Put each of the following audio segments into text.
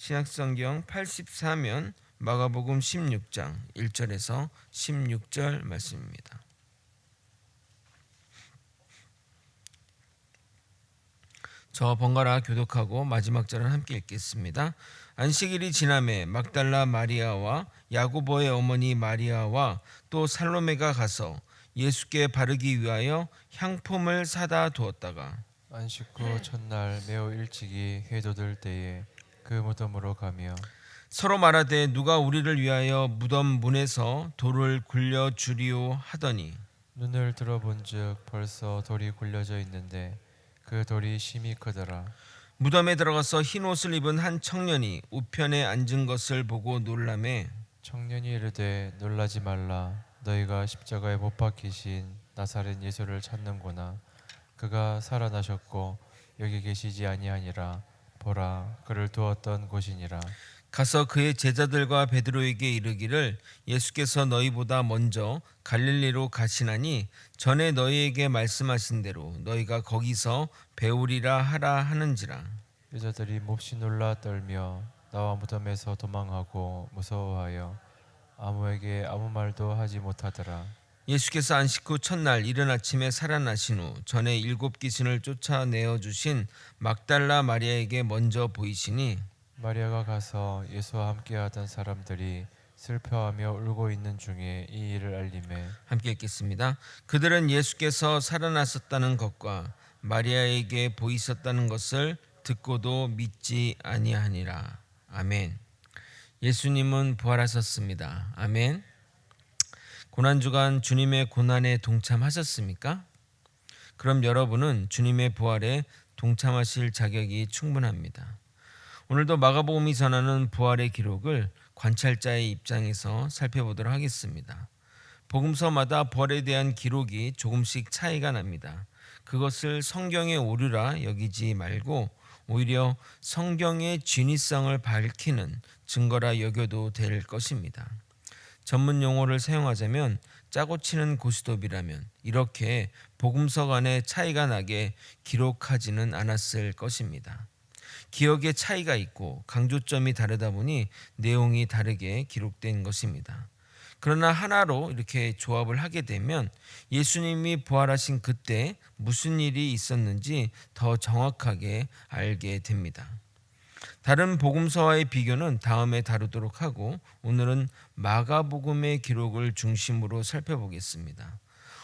신약성경 84면 마가복음 16장 1절에서 16절 말씀입니다. 저 번갈아 교독하고 마지막 절은 함께 읽겠습니다. 안식일이 지나매 막달라 마리아와 야고보의 어머니 마리아와 또 살로메가 가서 예수께 바르기 위하여 향품을 사다 두었다가 안식 후 첫날 매우 일찍이 해돋을 때에 그 무덤으로 가며 서로 말하되 누가 우리를 위하여 무덤 문에서 돌을 굴려 주리오 하더니 눈을 들어본즉 벌써 돌이 굴려져 있는데 그 돌이 심히 크더라. 무덤에 들어가서 흰 옷을 입은 한 청년이 우편에 앉은 것을 보고 놀라매 청년이 이르되 놀라지 말라. 너희가 십자가에 못 박히신 나사렛 예수를 찾는구나. 그가 살아나셨고 여기 계시지 아니하니라. 보라, 그를 두었던 곳이니라. 가서 그의 제자들과 베드로에게 이르기를 예수께서 너희보다 먼저 갈릴리로 가시나니 전에 너희에게 말씀하신 대로 너희가 거기서 배우리라 하라 하는지라. 여자들이 몹시 놀라 떨며 나와 무덤에서 도망하고 무서워하여 아무에게 아무 말도 하지 못하더라. 예수께서 안식 후 첫날 이른 아침에 살아나신 후 전에 7 귀신을 쫓아내어 주신 막달라 마리아에게 먼저 보이시니 마리아가 가서 예수와 함께하던 사람들이 슬퍼하며 울고 있는 중에 이 일을 알림해 함께 읽겠습니다. 그들은 예수께서 살아나셨다는 것과 마리아에게 보이셨다는 것을 듣고도 믿지 아니하니라. 아멘. 예수님은 부활하셨습니다. 아멘. 고난주간 주님의 고난에 동참하셨습니까? 그럼 여러분은 주님의 부활에 동참하실 자격이 충분합니다. 오늘도 마가복음이 전하는 부활의 기록을 관찰자의 입장에서 살펴보도록 하겠습니다. 복음서마다 부활에 대한 기록이 조금씩 차이가 납니다. 그것을 성경의 오류라 여기지 말고 오히려 성경의 진위성을 밝히는 증거라 여겨도 될 것입니다. 전문 용어를 사용하자면 짜고 치는 고스톱이라면 이렇게 복음서 간의 차이가 나게 기록하지는 않았을 것입니다. 기억의 차이가 있고 강조점이 다르다 보니 내용이 다르게 기록된 것입니다. 그러나 하나로 이렇게 조합을 하게 되면 예수님이 부활하신 그때 무슨 일이 있었는지 더 정확하게 알게 됩니다. 다른 복음서와의 비교는 다음에 다루도록 하고 오늘은 마가복음의 기록을 중심으로 살펴보겠습니다.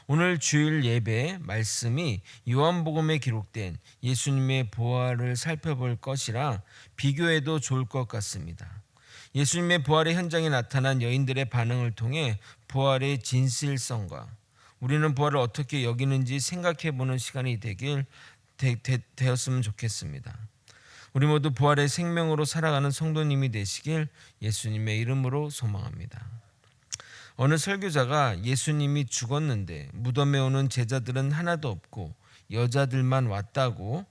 오늘 주일 예배 말씀이 요한복음에 기록된 예수님의 부활을 살펴볼 것이라 비교해도 좋을 것 같습니다. 예수님의 부활의 현장에 나타난 여인들의 반응을 통해 부활의 진실성과 우리는 부활을 어떻게 여기는지 생각해보는 시간이 되었으면 좋겠습니다. 우리 모두 부활의 생명으로 살아가는 성도님이 되시길 예수님의 이름으로 소망합니다. 어느 설교자가 예수님이 죽었는데 무덤에 오는 제자들은 하나도 없고 여자들만 왔다고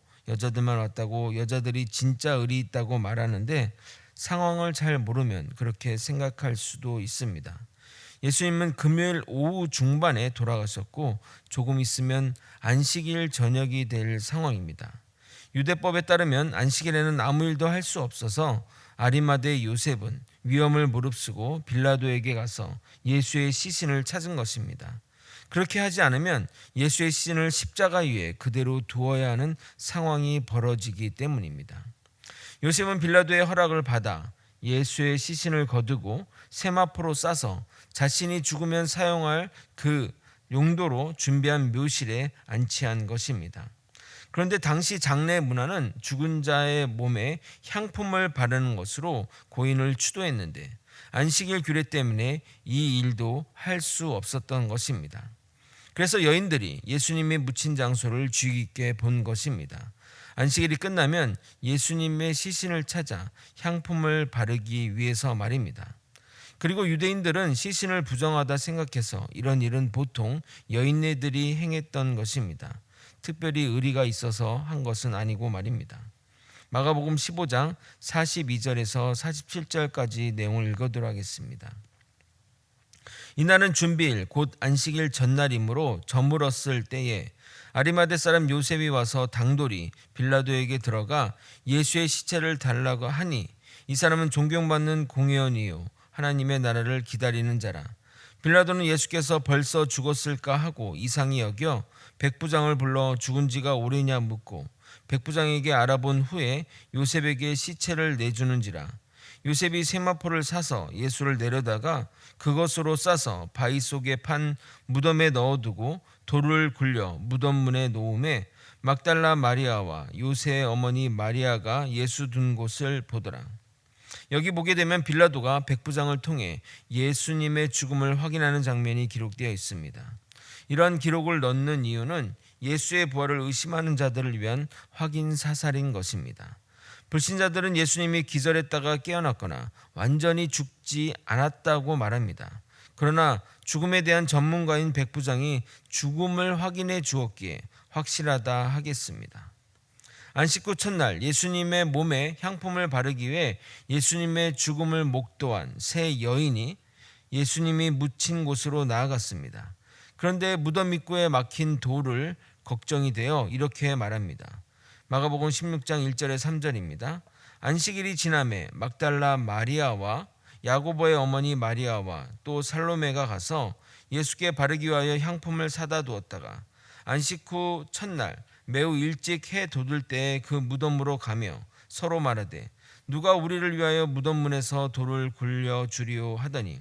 여자들이 진짜 의리 있다고 말하는데 상황을 잘 모르면 그렇게 생각할 수도 있습니다. 예수님은 금요일 오후 중반에 돌아가셨고 조금 있으면 안식일 저녁이 될 상황입니다. 유대법에 따르면 안식일에는 아무 일도 할 수 없어서 아리마대 요셉은 위험을 무릅쓰고 빌라도에게 가서 예수의 시신을 찾은 것입니다. 그렇게 하지 않으면 예수의 시신을 십자가 위에 그대로 두어야 하는 상황이 벌어지기 때문입니다. 요셉은 빌라도의 허락을 받아 예수의 시신을 거두고 세마포로 싸서 자신이 죽으면 사용할 그 용도로 준비한 묘실에 안치한 것입니다. 그런데 당시 장례 문화는 죽은 자의 몸에 향품을 바르는 것으로 고인을 추도했는데 안식일 규례 때문에 이 일도 할 수 없었던 것입니다. 그래서 여인들이 예수님이 묻힌 장소를 주의 깊게 본 것입니다. 안식일이 끝나면 예수님의 시신을 찾아 향품을 바르기 위해서 말입니다. 그리고 유대인들은 시신을 부정하다 생각해서 이런 일은 보통 여인네들이 행했던 것입니다. 특별히 의리가 있어서 한 것은 아니고 말입니다. 마가복음 15장 42절에서 47절까지 내용을 읽어드리도록 하겠습니다. 이날은 준비일 곧 안식일 전날이므로 저물었을 때에 아리마대 사람 요셉이 와서 당돌이 빌라도에게 들어가 예수의 시체를 달라고 하니 이 사람은 존경받는 공회원이요 하나님의 나라를 기다리는 자라. 빌라도는 예수께서 벌써 죽었을까 하고 이상히 여겨 백부장을 불러 죽은 지가 오래냐 묻고 백부장에게 알아본 후에 요셉에게 시체를 내주는지라. 요셉이 세마포를 사서 예수를 내려다가 그것으로 싸서 바위 속에 판 무덤에 넣어두고 돌을 굴려 무덤 문에 놓음에 막달라 마리아와 요새의 어머니 마리아가 예수 둔 곳을 보더라. 여기 보게 되면 빌라도가 백부장을 통해 예수님의 죽음을 확인하는 장면이 기록되어 있습니다. 이러한 기록을 넣는 이유는 예수의 부활을 의심하는 자들을 위한 확인 사살인 것입니다. 불신자들은 예수님이 기절했다가 깨어났거나 완전히 죽지 않았다고 말합니다. 그러나 죽음에 대한 전문가인 백부장이 죽음을 확인해 주었기에 확실하다 하겠습니다. 안식 후 첫날 예수님의 몸에 향품을 바르기 위해 예수님의 죽음을 목도한 세 여인이 예수님이 묻힌 곳으로 나아갔습니다. 그런데 무덤 입구에 막힌 돌을 걱정이 되어 이렇게 말합니다. 마가복음 16장 1절에 3절입니다. 안식일이 지남에 막달라 마리아와 야고보의 어머니 마리아와 또 살로메가 가서 예수께 바르기 위하여 향품을 사다 두었다가 안식 후 첫날 매우 일찍 해 돋을 때에 그 무덤으로 가며 서로 말하되 누가 우리를 위하여 무덤 문에서 돌을 굴려 주리오 하더니,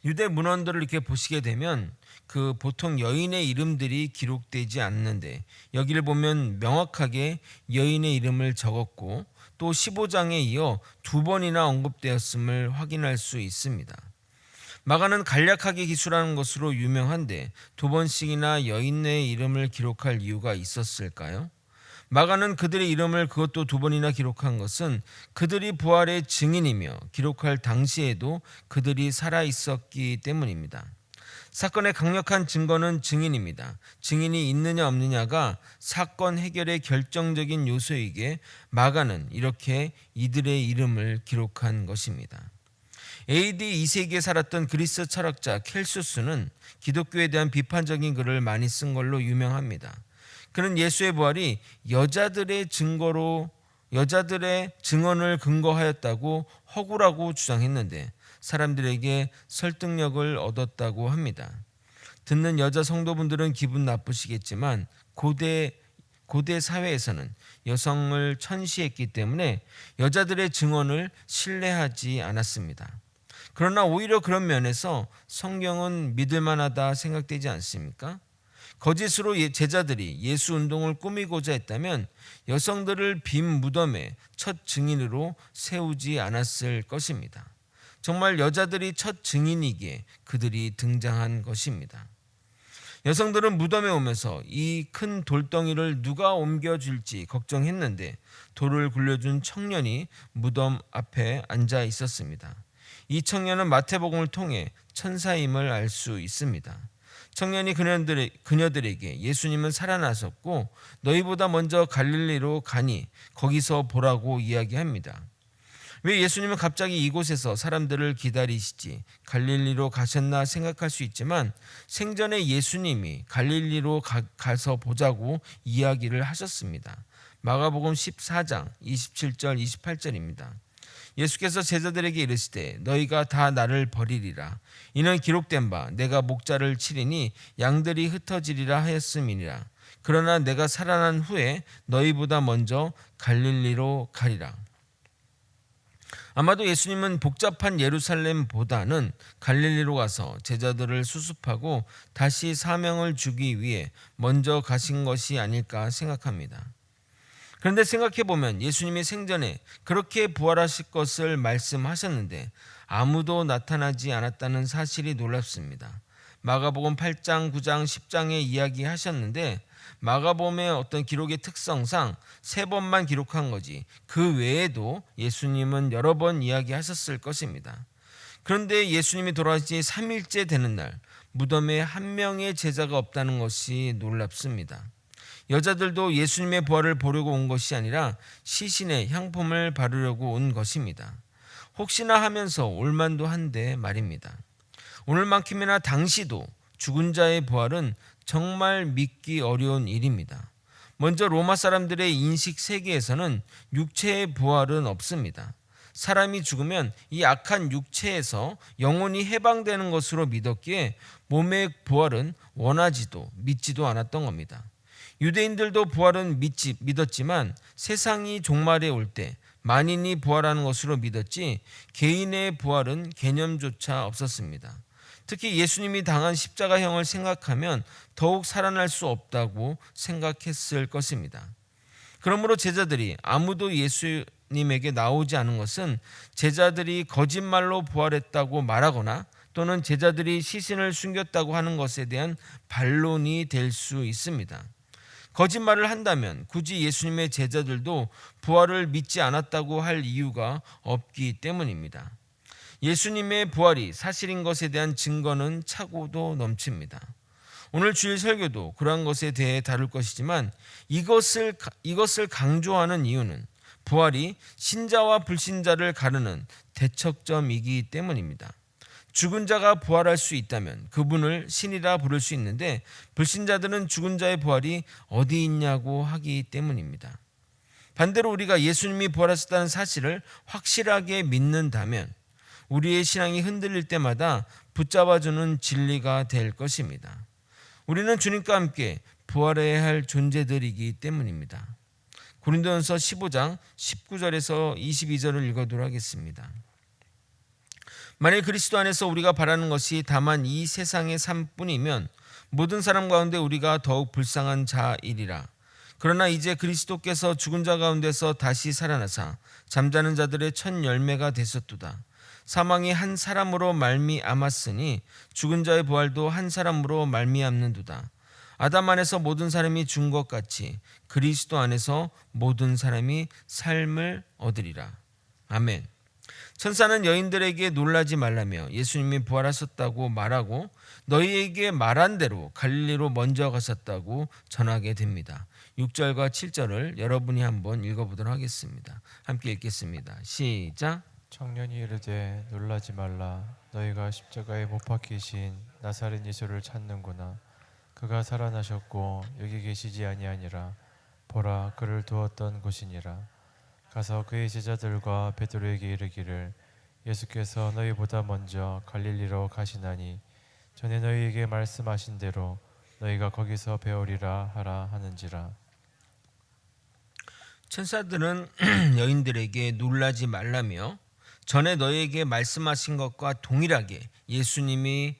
유대 문헌들을 이렇게 보시게 되면 그 보통 여인의 이름들이 기록되지 않는데 여기를 보면 명확하게 여인의 이름을 적었고 또 15장에 이어 두 번이나 언급되었음을 확인할 수 있습니다. 마가는 간략하게 기술하는 것으로 유명한데 두 번씩이나 여인의 이름을 기록할 이유가 있었을까요? 마가는 그들의 이름을 그것도 두 번이나 기록한 것은 그들이 부활의 증인이며 기록할 당시에도 그들이 살아 있었기 때문입니다. 사건의 강력한 증거는 증인입니다. 증인이 있느냐 없느냐가 사건 해결의 결정적인 요소이기에 마가는 이렇게 이들의 이름을 기록한 것입니다. AD 2세기에 살았던 그리스 철학자 켈수스는 기독교에 대한 비판적인 글을 많이 쓴 걸로 유명합니다. 그는 예수의 부활이 여자들의 증언을 근거하였다고 허구라고 주장했는데 사람들에게 설득력을 얻었다고 합니다. 듣는 여자 성도분들은 기분 나쁘시겠지만 고대 사회에서는 여성을 천시했기 때문에 여자들의 증언을 신뢰하지 않았습니다. 그러나 오히려 그런 면에서 성경은 믿을만하다 생각되지 않습니까? 거짓으로 제자들이 예수 운동을 꾸미고자 했다면 여성들을 빈 무덤의 첫 증인으로 세우지 않았을 것입니다. 정말 여자들이 첫 증인이기에 그들이 등장한 것입니다. 여성들은 무덤에 오면서 이 큰 돌덩이를 누가 옮겨줄지 걱정했는데 돌을 굴려준 청년이 무덤 앞에 앉아 있었습니다. 이 청년은 마태복음을 통해 천사임을 알 수 있습니다. 청년이 그녀들에게 예수님은 살아나셨고 너희보다 먼저 갈릴리로 가니 거기서 보라고 이야기합니다. 왜 예수님은 갑자기 이곳에서 사람들을 기다리시지 갈릴리로 가셨나 생각할 수 있지만 생전에 예수님이 갈릴리로 가서 보자고 이야기를 하셨습니다. 마가복음 14장 27절 28절입니다. 예수께서 제자들에게 이르시되 너희가 다 나를 버리리라. 이는 기록된 바 내가 목자를 치리니 양들이 흩어지리라 하였음이니라. 그러나 내가 살아난 후에 너희보다 먼저 갈릴리로 가리라. 아마도 예수님은 복잡한 예루살렘보다는 갈릴리로 가서 제자들을 수습하고 다시 사명을 주기 위해 먼저 가신 것이 아닐까 생각합니다. 그런데 생각해보면 예수님이 생전에 그렇게 부활하실 것을 말씀하셨는데 아무도 나타나지 않았다는 사실이 놀랍습니다. 마가복음 8장, 9장, 10장에 이야기하셨는데 마가복음의 어떤 기록의 특성상 3번만 기록한 거지 그 외에도 예수님은 여러 번 이야기하셨을 것입니다. 그런데 예수님이 돌아가신 지 3일째 되는 날 무덤에 한 명의 제자가 없다는 것이 놀랍습니다. 여자들도 예수님의 부활을 보려고 온 것이 아니라 시신에 향품을 바르려고 온 것입니다. 혹시나 하면서 올만도 한데 말입니다. 오늘만큼이나 당시도 죽은 자의 부활은 정말 믿기 어려운 일입니다. 먼저 로마 사람들의 인식 세계에서는 육체의 부활은 없습니다. 사람이 죽으면 이 악한 육체에서 영혼이 해방되는 것으로 믿었기에 몸의 부활은 원하지도 믿지도 않았던 겁니다. 유대인들도 부활은 믿었지만 세상이 종말에 올 때 만인이 부활하는 것으로 믿었지 개인의 부활은 개념조차 없었습니다. 특히 예수님이 당한 십자가형을 생각하면 더욱 살아날 수 없다고 생각했을 것입니다. 그러므로 제자들이 아무도 예수님에게 나오지 않은 것은 제자들이 거짓말로 부활했다고 말하거나 또는 제자들이 시신을 숨겼다고 하는 것에 대한 반론이 될 수 있습니다. 거짓말을 한다면 굳이 예수님의 제자들도 부활을 믿지 않았다고 할 이유가 없기 때문입니다. 예수님의 부활이 사실인 것에 대한 증거는 차고도 넘칩니다. 오늘 주일 설교도 그러한 것에 대해 다룰 것이지만 이것을 강조하는 이유는 부활이 신자와 불신자를 가르는 대척점이기 때문입니다. 죽은 자가 부활할 수 있다면 그분을 신이라 부를 수 있는데 불신자들은 죽은 자의 부활이 어디 있냐고 하기 때문입니다. 반대로 우리가 예수님이 부활하셨다는 사실을 확실하게 믿는다면 우리의 신앙이 흔들릴 때마다 붙잡아주는 진리가 될 것입니다. 우리는 주님과 함께 부활해야 할 존재들이기 때문입니다. 고린도전서 15장 19절에서 22절을 읽어도록 하겠습니다. 만일 그리스도 안에서 우리가 바라는 것이 다만 이 세상의 삶뿐이면 모든 사람 가운데 우리가 더욱 불쌍한 자이리라. 그러나 이제 그리스도께서 죽은 자 가운데서 다시 살아나사 잠자는 자들의 첫 열매가 되셨도다. 사망이 한 사람으로 말미암았으니 죽은 자의 부활도 한 사람으로 말미암는도다. 아담 안에서 모든 사람이 죽은 것 같이 그리스도 안에서 모든 사람이 삶을 얻으리라. 아멘. 천사는 여인들에게 놀라지 말라며 예수님이 부활하셨다고 말하고 너희에게 말한 대로 갈릴리로 먼저 가셨다고 전하게 됩니다. 6절과 7절을 여러분이 한번 읽어보도록 하겠습니다. 함께 읽겠습니다. 시작. 청년이 이르되 놀라지 말라. 너희가 십자가에 못 박히신 나사렛 예수를 찾는구나. 그가 살아나셨고 여기 계시지 아니하니라. 보라, 그를 두었던 곳이니라. 가서 그의 제자들과 베드로에게 이르기를 예수께서 너희보다 먼저 갈릴리로 가시나니 전에 너희에게 말씀하신 대로 너희가 거기서 배우리라 하라 하는지라. 천사들은 여인들에게 놀라지 말라며 전에 너희에게 말씀하신 것과 동일하게 예수님이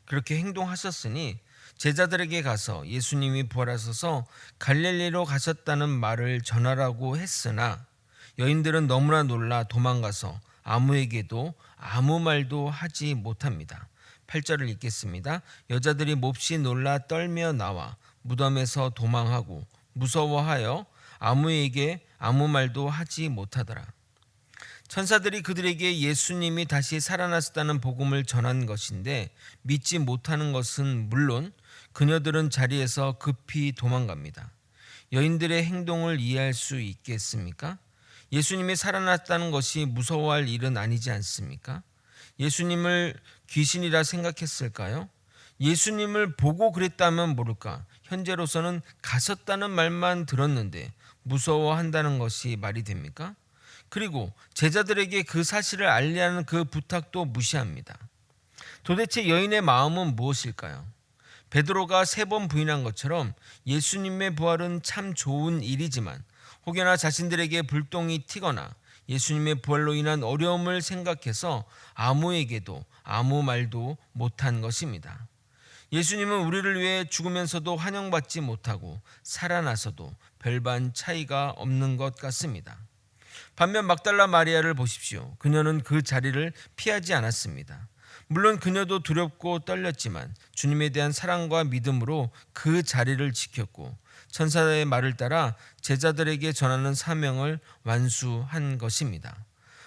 그렇게 행동하셨으니 제자들에게 가서 예수님이 부활하셔서 갈릴리로 가셨다는 말을 전하라고 했으나 여인들은 너무나 놀라 도망가서 아무에게도 아무 말도 하지 못합니다. 8절을 읽겠습니다. 여자들이 몹시 놀라 떨며 나와 무덤에서 도망하고 무서워하여 아무에게 아무 말도 하지 못하더라. 천사들이 그들에게 예수님이 다시 살아났다는 복음을 전한 것인데 믿지 못하는 것은 물론 그녀들은 자리에서 급히 도망갑니다. 여인들의 행동을 이해할 수 있겠습니까? 예수님이 살아났다는 것이 무서워할 일은 아니지 않습니까? 예수님을 귀신이라 생각했을까요? 예수님을 보고 그랬다면 모를까? 현재로서는 가셨다는 말만 들었는데 무서워한다는 것이 말이 됩니까? 그리고 제자들에게 그 사실을 알리라는 그 부탁도 무시합니다. 도대체 여인의 마음은 무엇일까요? 베드로가 3번 부인한 것처럼 예수님의 부활은 참 좋은 일이지만 혹여나 자신들에게 불똥이 튀거나 예수님의 부활로 인한 어려움을 생각해서 아무에게도 아무 말도 못한 것입니다. 예수님은 우리를 위해 죽으면서도 환영받지 못하고 살아나서도 별반 차이가 없는 것 같습니다. 반면 막달라 마리아를 보십시오. 그녀는 그 자리를 피하지 않았습니다. 물론 그녀도 두렵고 떨렸지만 주님에 대한 사랑과 믿음으로 그 자리를 지켰고 천사의 말을 따라 제자들에게 전하는 사명을 완수한 것입니다.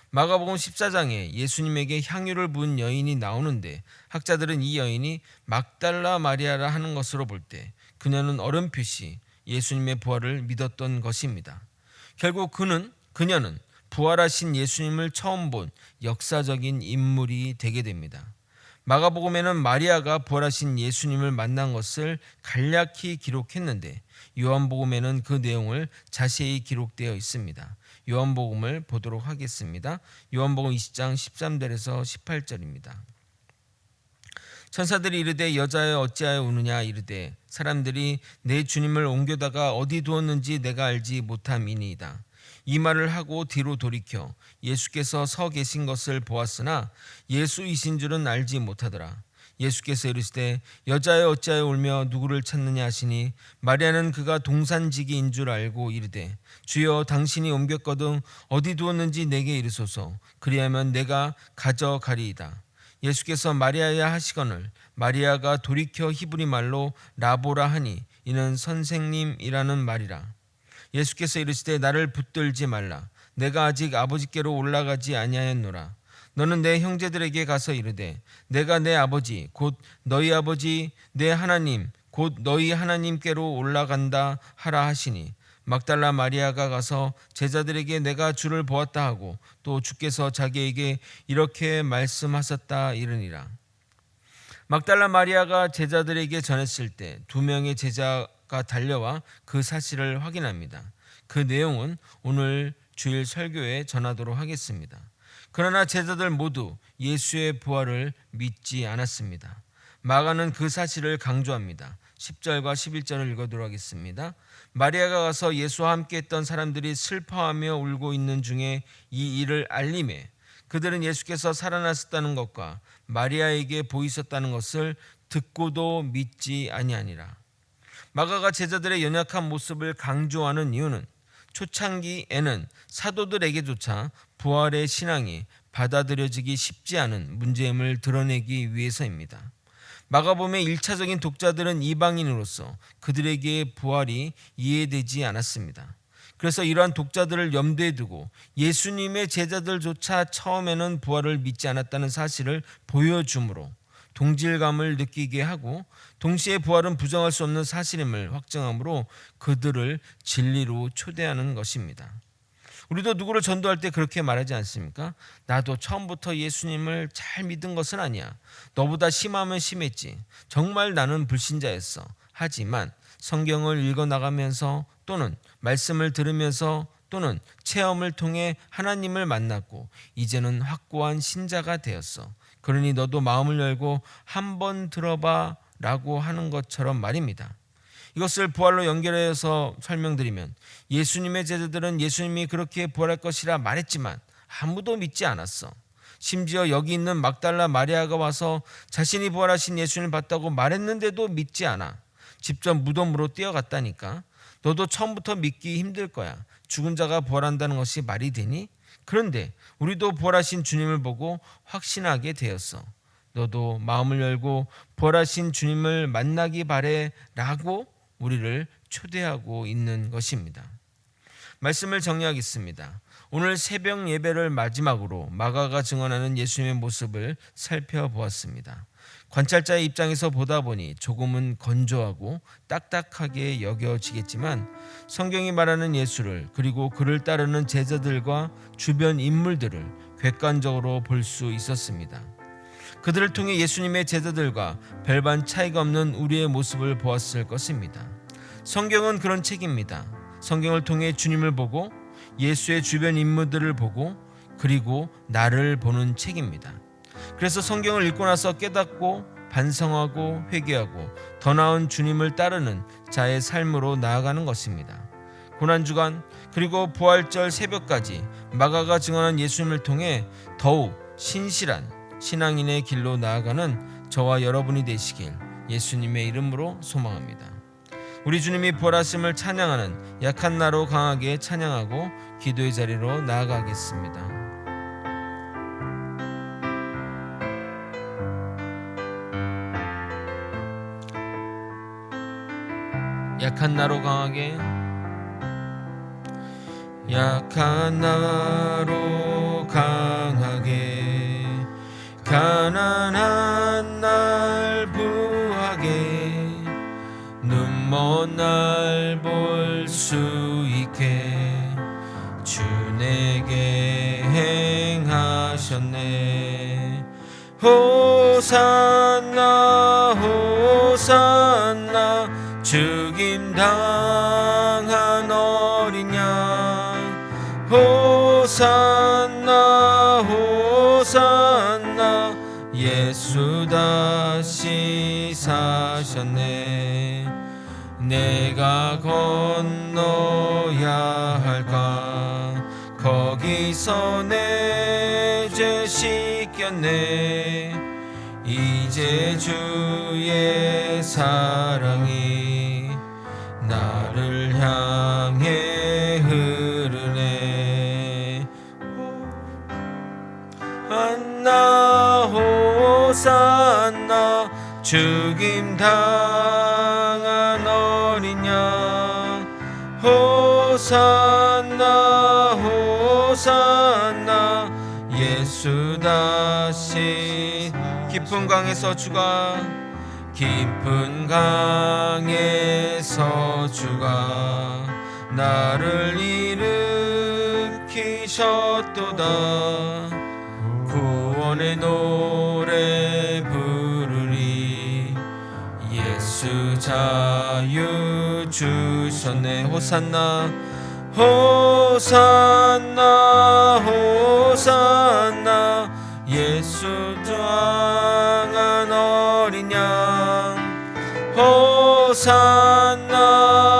마가복음 14장에 예수님에게 향유를 부은 여인이 나오는데 학자들은 이 여인이 막달라 마리아라 하는 것으로 볼 때 그녀는 어렴풋이 예수님의 부활을 믿었던 것입니다. 결국 그녀는 부활하신 예수님을 처음 본 역사적인 인물이 되게 됩니다. 마가복음에는 마리아가 부활하신 예수님을 만난 것을 간략히 기록했는데 요한복음에는 그 내용을 자세히 기록되어 있습니다. 요한복음을 보도록 하겠습니다. 요한복음 20장 13절에서 18절입니다. 천사들이 이르되 여자여 어찌하여 우느냐 이르되 사람들이 내 주님을 옮겨다가 어디 두었는지 내가 알지 못함이니이다. 이 말을 하고 뒤로 돌이켜 예수께서 서 계신 것을 보았으나 예수이신 줄은 알지 못하더라. 예수께서 이르시되 여자여 어찌하여 울며 누구를 찾느냐 하시니 마리아는 그가 동산지기인 줄 알고 이르되 주여 당신이 옮겼거든 어디 두었는지 내게 이르소서. 그리하면 내가 가져가리이다. 예수께서 마리아야 하시거늘 마리아가 돌이켜 히브리 말로 라보라 하니 이는 선생님이라는 말이라. 예수께서 이르시되 나를 붙들지 말라. 내가 아직 아버지께로 올라가지 아니하였노라. 너는 내 형제들에게 가서 이르되 내가 내 아버지 곧 너희 아버지 내 하나님 곧 너희 하나님께로 올라간다 하라 하시니 막달라 마리아가 가서 제자들에게 내가 주를 보았다 하고 또 주께서 자기에게 이렇게 말씀하셨다 이르니라. 막달라 마리아가 제자들에게 전했을 때 2명의 제자가 달려와 그 사실을 확인합니다. 그 내용은 오늘 주일 설교에 전하도록 하겠습니다. 그러나 제자들 모두 예수의 부활을 믿지 않았습니다. 마가는 그 사실을 강조합니다. 10절과 11절을 읽어도록 하겠습니다. 마리아가 가서 예수와 함께 했던 사람들이 슬퍼하며 울고 있는 중에 이 일을 알림해 그들은 예수께서 살아나셨다는 것과 마리아에게 보이셨다는 것을 듣고도 믿지 아니하니라. 마가가 제자들의 연약한 모습을 강조하는 이유는 초창기에는 사도들에게조차 부활의 신앙이 받아들여지기 쉽지 않은 문제임을 드러내기 위해서입니다. 마가복음의 1차적인 독자들은 이방인으로서 그들에게 부활이 이해되지 않았습니다. 그래서 이러한 독자들을 염두에 두고 예수님의 제자들조차 처음에는 부활을 믿지 않았다는 사실을 보여주므로 동질감을 느끼게 하고 동시에 부활은 부정할 수 없는 사실임을 확증함으로 그들을 진리로 초대하는 것입니다. 우리도 누구를 전도할 때 그렇게 말하지 않습니까? 나도 처음부터 예수님을 잘 믿은 것은 아니야. 너보다 심하면 심했지. 정말 나는 불신자였어. 하지만 성경을 읽어나가면서 또는 말씀을 들으면서 또는 체험을 통해 하나님을 만났고 이제는 확고한 신자가 되었어. 그러니 너도 마음을 열고 한번 들어봐 라고 하는 것처럼 말입니다. 이것을 부활로 연결해서 설명드리면 예수님의 제자들은 예수님이 그렇게 부활할 것이라 말했지만 아무도 믿지 않았어. 심지어 여기 있는 막달라 마리아가 와서 자신이 부활하신 예수님을 봤다고 말했는데도 믿지 않아. 직접 무덤으로 뛰어갔다니까. 너도 처음부터 믿기 힘들 거야. 죽은 자가 부활한다는 것이 말이 되니? 그런데 우리도 부활하신 주님을 보고 확신하게 되었어. 너도 마음을 열고 부활하신 주님을 만나기 바래 라고 우리를 초대하고 있는 것입니다. 말씀을 정리하겠습니다. 오늘 새벽 예배를 마지막으로 마가가 증언하는 예수님의 모습을 살펴보았습니다. 관찰자의 입장에서 보다 보니 조금은 건조하고 딱딱하게 여겨지겠지만 성경이 말하는 예수를 그리고 그를 따르는 제자들과 주변 인물들을 객관적으로 볼 수 있었습니다. 그들을 통해 예수님의 제자들과 별반 차이가 없는 우리의 모습을 보았을 것입니다. 성경은 그런 책입니다. 성경을 통해 주님을 보고 예수의 주변 인물들을 보고 그리고 나를 보는 책입니다. 그래서 성경을 읽고 나서 깨닫고 반성하고 회개하고 더 나은 주님을 따르는 자의 삶으로 나아가는 것입니다. 고난주간 그리고 부활절 새벽까지 마가가 증언한 예수님을 통해 더욱 신실한 신앙인의 길로 나아가는 저와 여러분이 되시길 예수님의 이름으로 소망합니다. 우리 주님이 부활하심을 찬양하는 약한 나로 강하게 찬양하고 기도의 자리로 나아가겠습니다. 약한 나로 강하게 약한 나로 강하게 가난한 날 부하게 눈먼 날 볼 수 있게 주 내게 행하셨네. 호산나 호산나 죽임당한 어린 양 호산나 호산나 예수 다시 사셨네. 내가 건너야 할까 거기서 내 죄 씻겼네. 이제 주의 사랑이 나를 향해 흐르네. 호산나 호산나 죽임당한 어린 양 호산나 호산나 예수 다시 깊은 강에서 주가 깊은 강에서 주가 나를 일으키셨도다. 구원의 노래 부르리 예수 자유 주셨네. 호산나 호산나 호산나 예수 장한 어린 양 호산나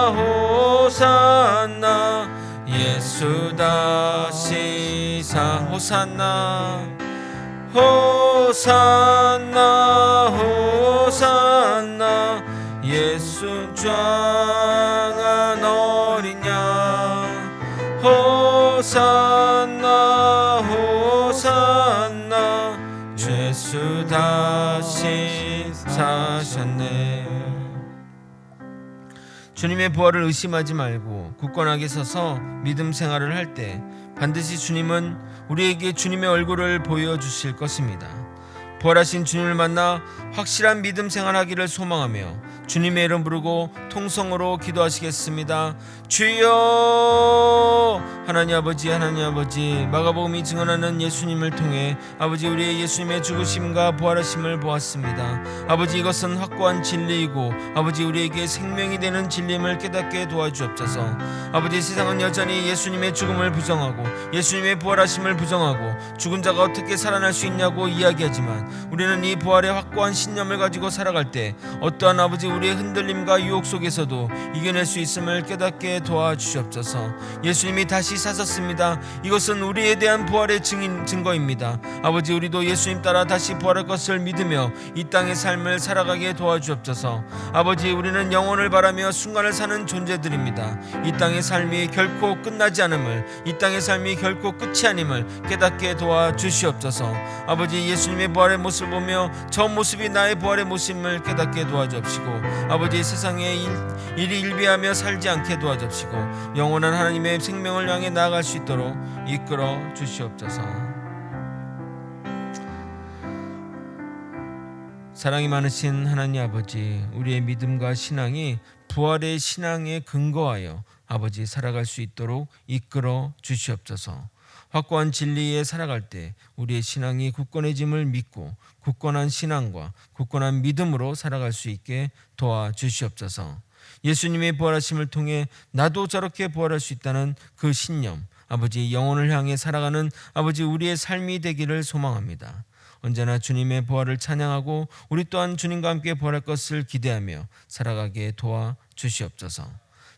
호산나 예수 다시 호산나 호산나 호산나 예수 장한 어린 양 호산나 호산나 예수 다시 사셨네. 주님의 부활을 의심하지 말고 굳건하게 서서 믿음 생활을 할 때 반드시 주님은 우리에게 주님의 얼굴을 보여주실 것입니다. 부활하신 주님을 만나 확실한 믿음 생활하기를 소망하며 주님의 이름 부르고 통성으로 기도하시겠습니다. 주여 하나님 아버지 하나님 아버지 마가복음이 증언하는 예수님을 통해 아버지 우리의 예수님의 죽으심과 부활하심을 보았습니다. 아버지 이것은 확고한 진리이고 아버지 우리에게 생명이 되는 진리임을 깨닫게 도와주옵소서. 아버지 세상은 여전히 예수님의 죽음을 부정하고 예수님의 부활하심을 부정하고 죽은 자가 어떻게 살아날 수 있냐고 이야기하지만 우리는 이 부활의 확고한 신념을 가지고 살아갈 때 어떠한 아버지 우리의 흔들림과 유혹 속에서도 이겨낼 수 있음을 깨닫게 도와주시옵소서. 예수님이 다시 사셨습니다. 이것은 우리에 대한 부활의 증거입니다. 아버지 우리도 예수님 따라 다시 부활할 것을 믿으며 이 땅의 삶을 살아가게 도와주옵소서. 아버지 우리는 영혼을 바라며 순간을 사는 존재들입니다. 이 땅의 삶이 결코 끝나지 않음을 이 땅의 삶이 결코 끝이 아님을 깨닫게 도와주시옵소서. 아버지 예수님의 부활의 모습을 보며 저 모습이 나의 부활의 모습임을 깨닫게 도와주옵시고 아버지 세상에 일희일비하며 살지 않게 도와주옵시고 영원한 하나님의 생명을 향해 나아갈 수 있도록 이끌어 주시옵소서. 사랑이 많으신 하나님 아버지 우리의 믿음과 신앙이 부활의 신앙에 근거하여 아버지 살아갈 수 있도록 이끌어 주시옵소서. 확고한 진리에 살아갈 때 우리의 신앙이 굳건해짐을 믿고 굳건한 신앙과 굳건한 믿음으로 살아갈 수 있게 도와주시옵소서. 예수님의 부활하심을 통해 나도 저렇게 부활할 수 있다는 그 신념 아버지 영혼을 향해 살아가는 아버지 우리의 삶이 되기를 소망합니다. 언제나 주님의 부활을 찬양하고 우리 또한 주님과 함께 부활할 것을 기대하며 살아가게 도와주시옵소서.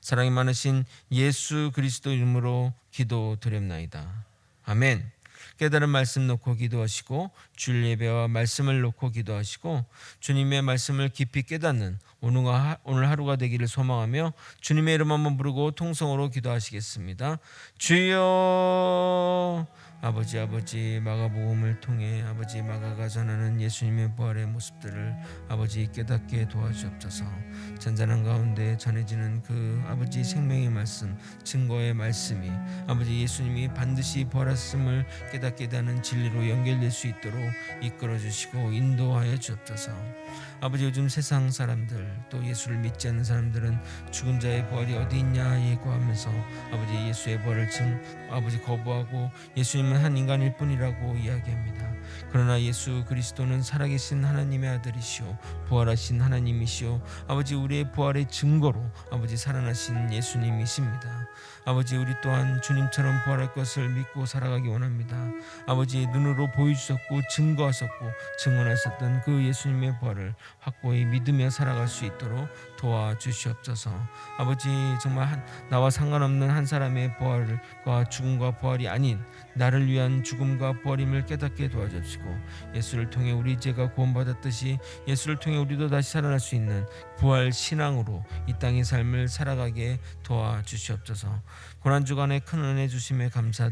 사랑이 많으신 예수 그리스도 이름으로 기도드립나이다. 아멘. 깨달은 말씀 놓고 기도하시고 주일 예배와 말씀을 놓고 기도하시고 주님의 말씀을 깊이 깨닫는 오늘 하루가 되기를 소망하며 주님의 이름 한번 부르고 통성으로 기도하시겠습니다. 주여 아버지 마가복음을 통해 아버지 마가가 전하는 예수님의 부활의 모습들을 아버지 깨닫게 도와주옵소서. 잔잔한 가운데 전해지는 그 아버지 생명의 말씀 증거의 말씀이 아버지 예수님이 반드시 부활하심을 깨닫게 되는 진리로 연결될 수 있도록 이끌어 주시고 인도하여 주옵소서. 아버지 요즘 세상 사람들 또 예수를 믿지 않는 사람들은 죽은 자의 부활이 어디 있냐 예고하면서 아버지 예수의 부활을 아버지 거부하고 예수님은 한 인간일 뿐이라고 이야기합니다. 그러나 예수 그리스도는 살아계신 하나님의 아들이시오 부활하신 하나님이시오 아버지 우리의 부활의 증거로 아버지 살아나신 예수님이십니다. 아버지 우리 또한 주님처럼 부활할 것을 믿고 살아가기 원합니다. 아버지 눈으로 보여주셨고 증거하셨고 증언하셨던 그 예수님의 부활을 확고히 믿으며 살아갈 수 있도록 도와주시옵소서. 아버지 정말 나와 상관없는 한 사람의 부활과 죽음과 부활이 아닌 나를 위한 죽음과 부활임을 깨닫게 도와주시고 예수를 통해 우리 죄가 구원받았듯이 예수를 통해 우리도 다시 살아날 수 있는 부활 신앙으로 이 땅의 삶을 살아가게 도와주시옵소서. 고난주간에 큰 은혜 주심에 감사드립니다.